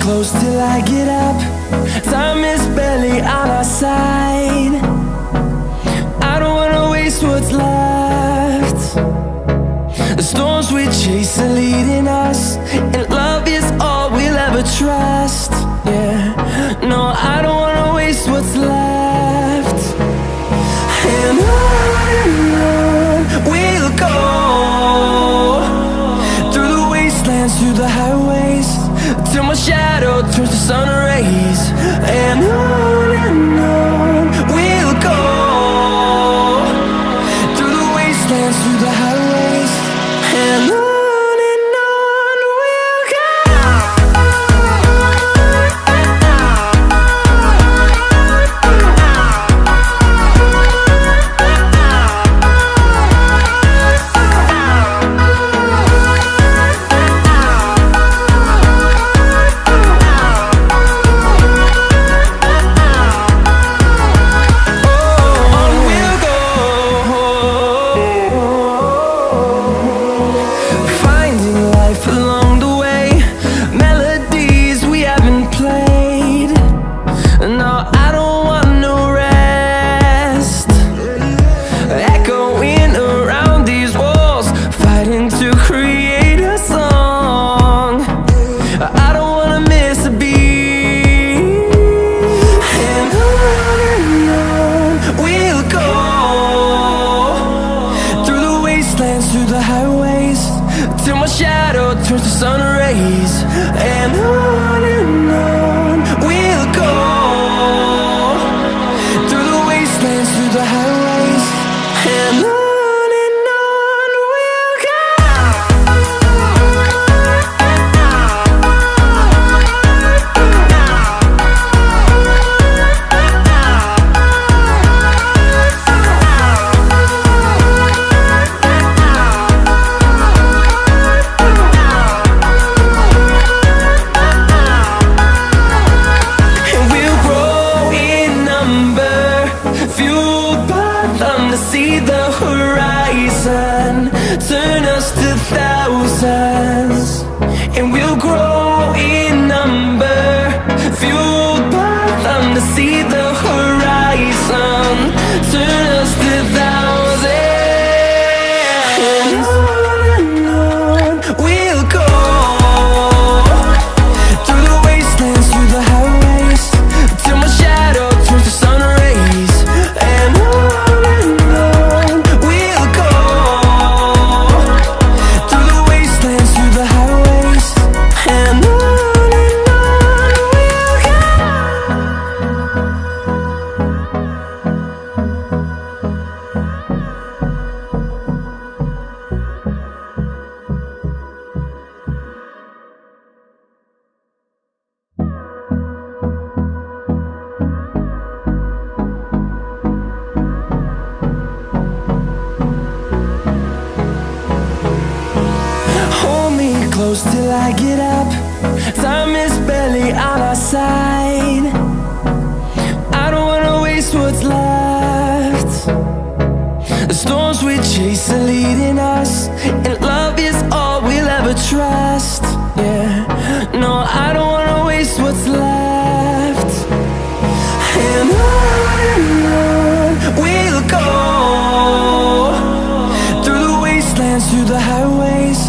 close till I get up. Time is barely on our side. I don't wanna waste what's left. The storms we chase are leading us, and love is all we'll ever trust. Yeah, no, I don't wanna waste what's left. And on we'll go, through the wastelands, through the highways, till my shadow turns to sun rays. And on we'll go, through the wastelands, through the highways, and on. Through the highways, till my shadow turns to sun rays. And on we'll go, through the wastelands, through the highways, and on. See the horizon turn us to thousands, and we'll grow in number, fueled by them. To see the horizon turn us to thousands, and on we'll go, through the wastelands, through the highways, till my shadow turns to sun rays. And close till I get up. Time is barely on our side. I don't wanna waste what's left. The storms we chase are leading us, and love is all we'll ever trust. Yeah, no, I don't wanna waste what's left. And on we'll go, through the wastelands, through the highways,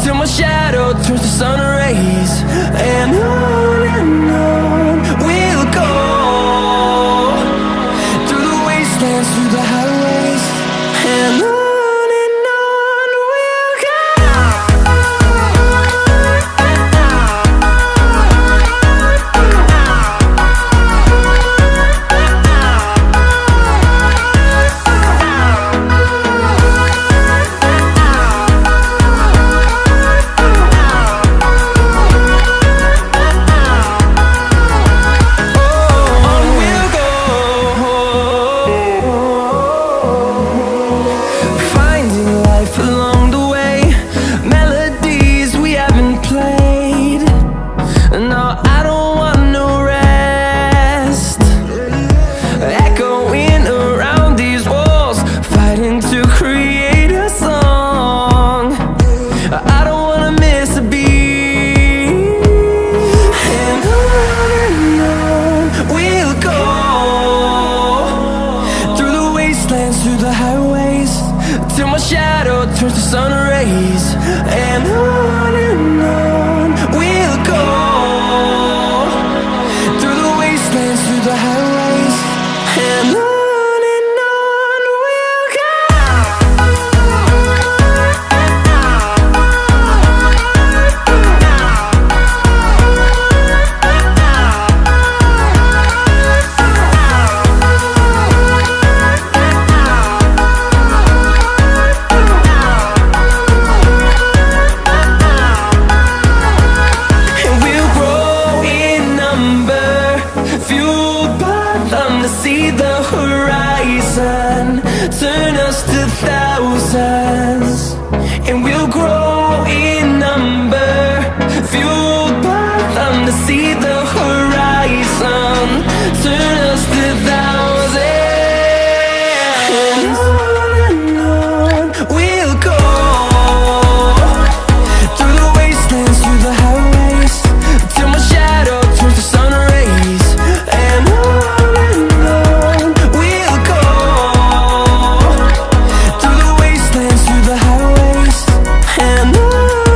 till my shadow turns to sun rays. And on we'll go, through the wastelands, through the highways, and on. see the horizon, turn us to thousands, and we'll grow